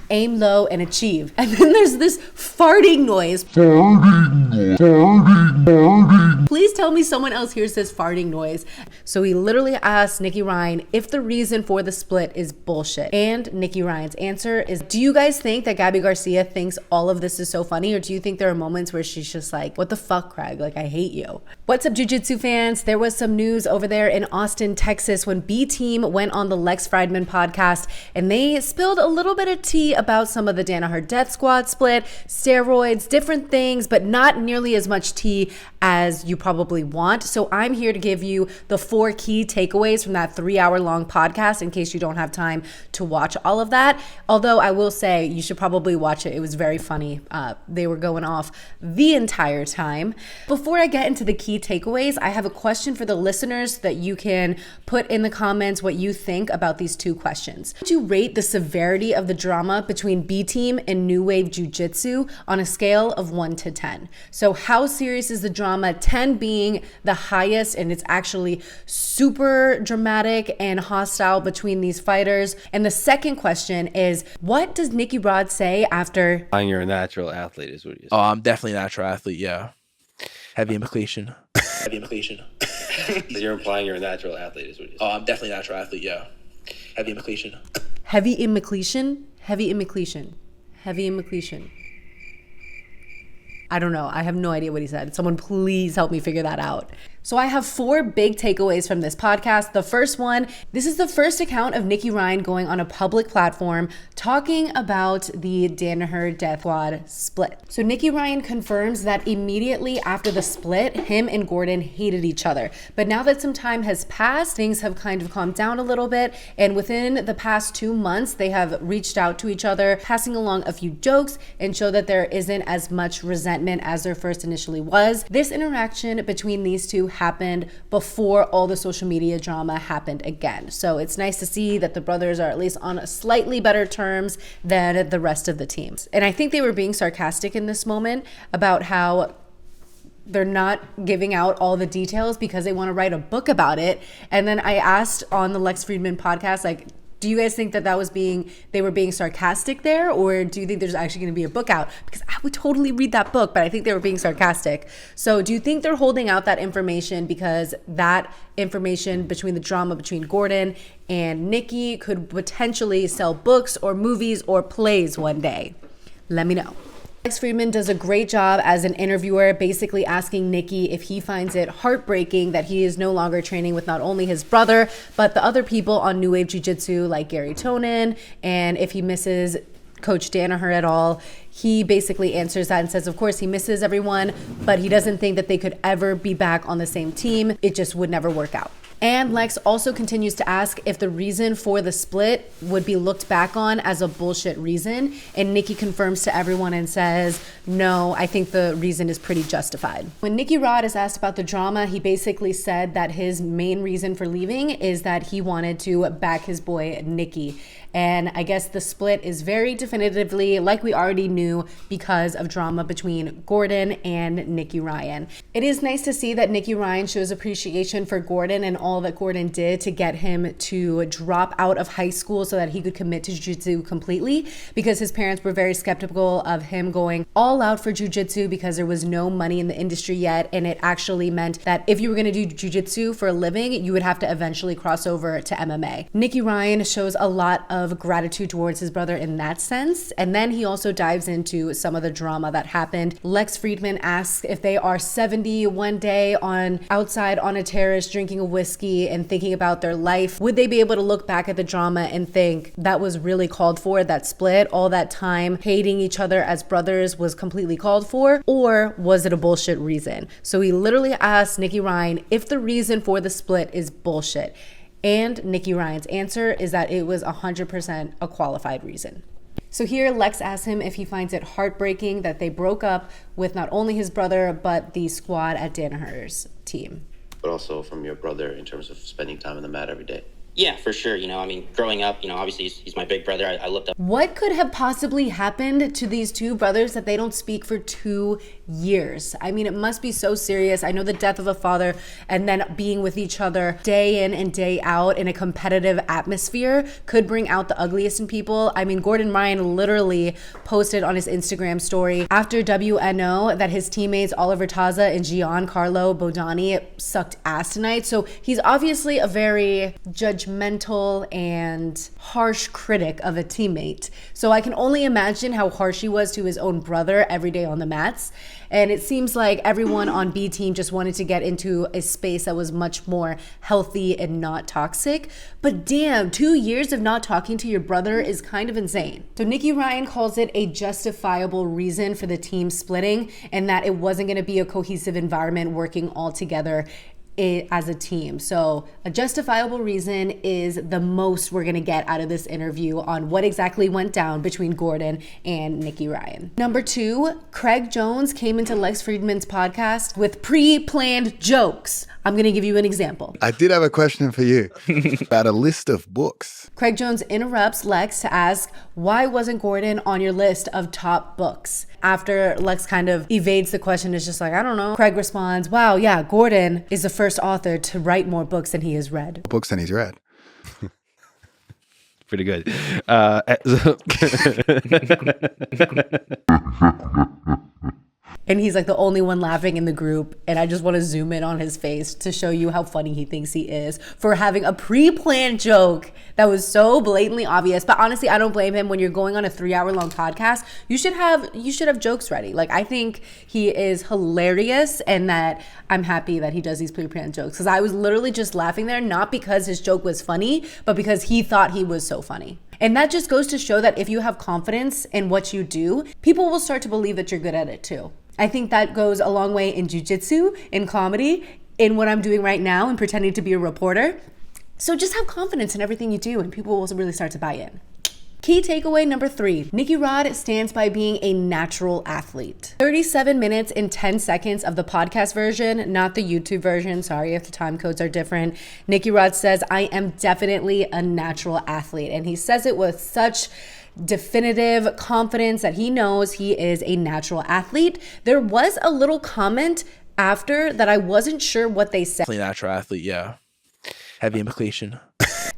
aim low, and achieve. And then there's this farting noise. Please tell me someone else hears this farting noise. So he literally asked Nicky Ryan if the reason for the split is bullshit. And Nicky Ryan's answer is, do you guys think that Gabby Garcia thinks all of this is so funny? Or do you think there are moments where she's just like, what the fuck, Craig? Like, I hate you. What's up, Jiu Jitsu fans? There was some news over there in Austin, Texas, when B Team went on the Lex Fridman podcast, and they spilled a little bit of tea about some of the Danaher Death Squad split, steroids, different things, but not nearly as much tea as you probably want. So I'm here to give you the 4 key takeaways from that 3-hour-long podcast in case you don't have time to watch all of that. Although I will say you should probably watch it. It was very funny. They were going off the entire time. Before I get into the key takeaways, I have a question for the listeners that you can put in the comments what you think about these 2 questions. Would you rate the severity of the drama between B Team and New Wave Jiu Jitsu on a scale of 1 to 10? So how serious is the drama? 10 being the highest, and it's actually super dramatic and hostile between these fighters. And the second question is, what does Nicky Rod say after you're a natural athlete is what he is. Oh, I'm definitely a natural athlete, yeah. Heavy implication. Heavy implication. You're implying you're a natural athlete is what he is. Oh, I'm definitely a natural athlete, yeah. Heavy implication. Heavy implication? Heavy implication. Heavy implication. I don't know. I have no idea what he said. Someone please help me figure that out. So I have 4 big takeaways from this podcast. The first one, this is the first account of Nicky Ryan going on a public platform talking about the Danaher Death Squad split. So Nicky Ryan confirms that immediately after the split, him and Gordon hated each other. But now that some time has passed, things have kind of calmed down a little bit. And within the past 2 months, they have reached out to each other, passing along a few jokes and show that there isn't as much resentment as there first initially was. This interaction between these two happened before all the social media drama happened again. So it's nice to see that the brothers are at least on slightly better terms than the rest of the teams. And I think they were being sarcastic in this moment about how they're not giving out all the details because they want to write a book about it. And then I asked on the Lex Fridman podcast, like, do you guys think that they were being sarcastic there, or do you think there's actually going to be a book out? Because I would totally read that book, but I think they were being sarcastic. So do you think they're holding out that information because that information between the drama between Gordon and Nicky could potentially sell books or movies or plays one day? Let me know. Lex Fridman does a great job as an interviewer, basically asking Nicky if he finds it heartbreaking that he is no longer training with not only his brother, but the other people on New Wave Jiu Jitsu like Gary Tonin, and if he misses Coach Danaher at all. He basically answers that and says, of course, he misses everyone, but he doesn't think that they could ever be back on the same team. It just would never work out. And Lex also continues to ask if the reason for the split would be looked back on as a bullshit reason. And Nicky confirms to everyone and says, no, I think the reason is pretty justified. When Nicky Rod is asked about the drama, he basically said that his main reason for leaving is that he wanted to back his boy Nicky. And I guess the split is very definitively, like we already knew, because of drama between Gordon and Nicky Ryan. It is nice to see that Nicky Ryan shows appreciation for Gordon and all that Gordon did to get him to drop out of high school so that he could commit to jiu-jitsu completely, because his parents were very skeptical of him going all out for jiu-jitsu because there was no money in the industry yet, and it actually meant that if you were going to do jiu-jitsu for a living, you would have to eventually cross over to MMA. Nicky Ryan shows a lot of gratitude towards his brother in that sense, and then he also dives into some of the drama that happened. Lex Fridman asks if they are 70 one day outside on a terrace drinking a whiskey and thinking about their life, would they be able to look back at the drama and think that was really called for, that split, all that time hating each other as brothers was completely called for, or was it a bullshit reason? So he literally asked Nicky Ryan if the reason for the split is bullshit. And Nicky Ryan's answer is that it was 100% a qualified reason. So here, Lex asks him if he finds it heartbreaking that they broke up with not only his brother, but the squad at Danaher's team. But also from your brother in terms of spending time on the mat every day. Yeah, for sure. I mean, growing up, obviously he's my big brother. I looked up. What could have possibly happened to these two brothers that they don't speak for 2 years? I mean, it must be so serious. I know the death of a father and then being with each other day in and day out in a competitive atmosphere could bring out the ugliest in people. I mean, Gordon Ryan literally posted on his Instagram story after WNO that his teammates Oliver Taza and Giancarlo Bodani sucked ass tonight. So he's obviously a very judgmental and harsh critic of a teammate. So I can only imagine how harsh he was to his own brother every day on the mats. And it seems like everyone on B team just wanted to get into a space that was much more healthy and not toxic. But damn, 2 years of not talking to your brother is kind of insane. So Nicky Ryan calls it a justifiable reason for the team splitting and that it wasn't going to be a cohesive environment working all together as a team. So a justifiable reason is the most we're gonna get out of this interview on what exactly went down between Gordon and Nicky Ryan. Number 2, Craig Jones came into Lex Fridman's podcast with pre-planned jokes. I'm gonna give you an example. I did have a question for you about a list of books. Craig Jones interrupts Lex to ask, why wasn't Gordon on your list of top books? After Lex kind of evades the question, it's just like, I don't know. Craig responds, wow, yeah, Gordon is the first author to write more books than he has read. Books than he's read. Pretty good. And he's like the only one laughing in the group. And I just want to zoom in on his face to show you how funny he thinks he is for having a pre-planned joke that was so blatantly obvious. But honestly, I don't blame him. When you're going on a 3-hour-long podcast, you should have jokes ready. Like, I think he is hilarious, and that I'm happy that he does these pre-planned jokes, because I was literally just laughing there, not because his joke was funny, but because he thought he was so funny. And that just goes to show that if you have confidence in what you do, people will start to believe that you're good at it too. I think that goes a long way in jiu-jitsu, in comedy, in what I'm doing right now and pretending to be a reporter. So just have confidence in everything you do and people will really start to buy in. Key takeaway number 3, Nicky Rod stands by being a natural athlete. 37 minutes and 10 seconds of the podcast version, not the YouTube version. Sorry if the time codes are different. Nicky Rod says, I am definitely a natural athlete. And he says it with such definitive confidence that he knows he is a natural athlete. There was a little comment after that I wasn't sure what they said. Natural athlete, yeah. Heavy implication.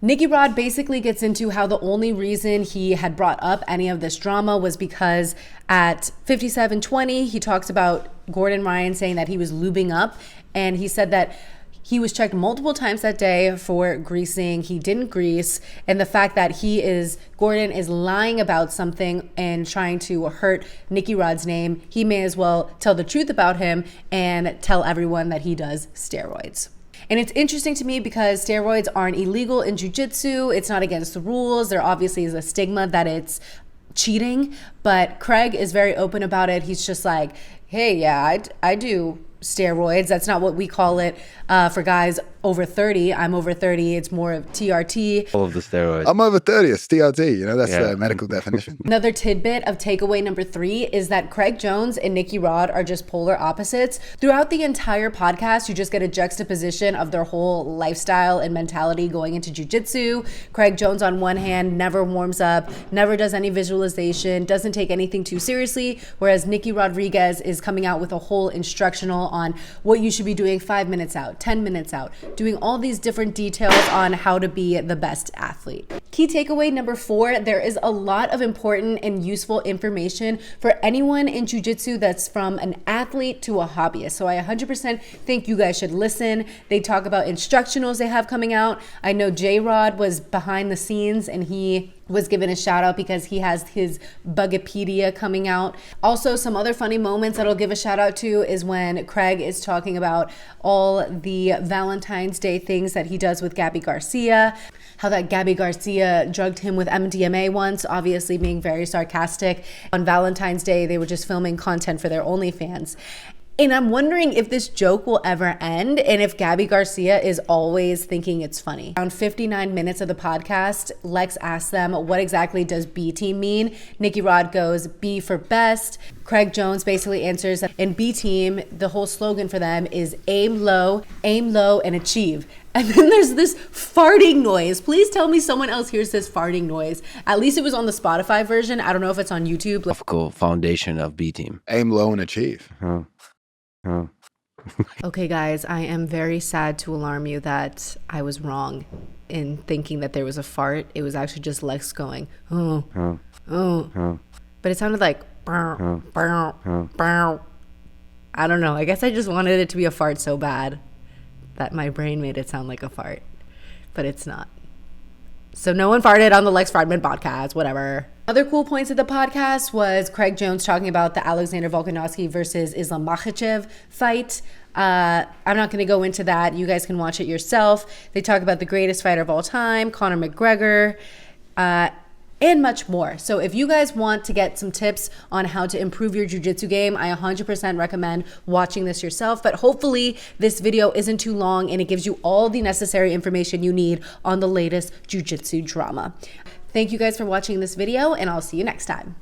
Nicky Rod basically gets into how the only reason he had brought up any of this drama was because at 57:20, he talks about Gordon Ryan saying that he was lubing up, and he said that he was checked multiple times that day for greasing. He didn't grease. And the fact that Gordon is lying about something and trying to hurt Nicky Rod's name, he may as well tell the truth about him and tell everyone that he does steroids. And it's interesting to me because steroids aren't illegal in jiu-jitsu. It's not against the rules. There obviously is a stigma that it's cheating, but Craig is very open about it. He's just like, hey, yeah, I do steroids. That's not what we call it for guys over 30. I'm over 30. It's more of TRT. All of the steroids. I'm over 30. It's TRT. That's the medical definition. Another tidbit of takeaway number 3 is that Craig Jones and Nicky Rod are just polar opposites. Throughout the entire podcast, you just get a juxtaposition of their whole lifestyle and mentality going into jiu-jitsu. Craig Jones, on one hand, never warms up, never does any visualization, doesn't take anything too seriously, whereas Nicky Rodriguez is coming out with a whole instructional on what you should be doing 5 minutes out, 10 minutes out, doing all these different details on how to be the best athlete. Key takeaway number 4, there is a lot of important and useful information for anyone in jiu-jitsu that's from an athlete to a hobbyist. So I 100% think you guys should listen. They talk about instructionals they have coming out. I know J-Rod was behind the scenes and he was given a shout out because he has his Bugipedia coming out. Also, some other funny moments that I'll give a shout out to is when Craig is talking about all the Valentine's Day things that he does with Gabby Garcia, how that Gabby Garcia drugged him with MDMA once, obviously being very sarcastic. On Valentine's Day, they were just filming content for their OnlyFans. And I'm wondering if this joke will ever end and if Gabby Garcia is always thinking it's funny. Around 59 minutes of the podcast, Lex asks them, what exactly does B team mean? Nicky Rod goes, B for best. Craig Jones basically answers that in B team, the whole slogan for them is aim low, and achieve. And then there's this farting noise. Please tell me someone else hears this farting noise. At least it was on the Spotify version. I don't know if it's on YouTube. Philosophical foundation of B team. Aim low and achieve. Okay, guys, I am very sad to alarm you that I was wrong in thinking that there was a fart. It was actually just Lex going, oh, oh. But it sounded like, bow, bow, bow. I don't know. I guess I just wanted it to be a fart so bad that my brain made it sound like a fart, but it's not. So no one farted on the Lex Fridman podcast, whatever. Other cool points of the podcast was Craig Jones talking about the Alexander Volkanovski versus Islam Makhachev fight. I'm not going to go into that. You guys can watch it yourself. They talk about the greatest fighter of all time, Conor McGregor, and much more. So if you guys want to get some tips on how to improve your jiu-jitsu game, I 100% recommend watching this yourself. But hopefully this video isn't too long and it gives you all the necessary information you need on the latest jiu-jitsu drama. Thank you guys for watching this video, and I'll see you next time.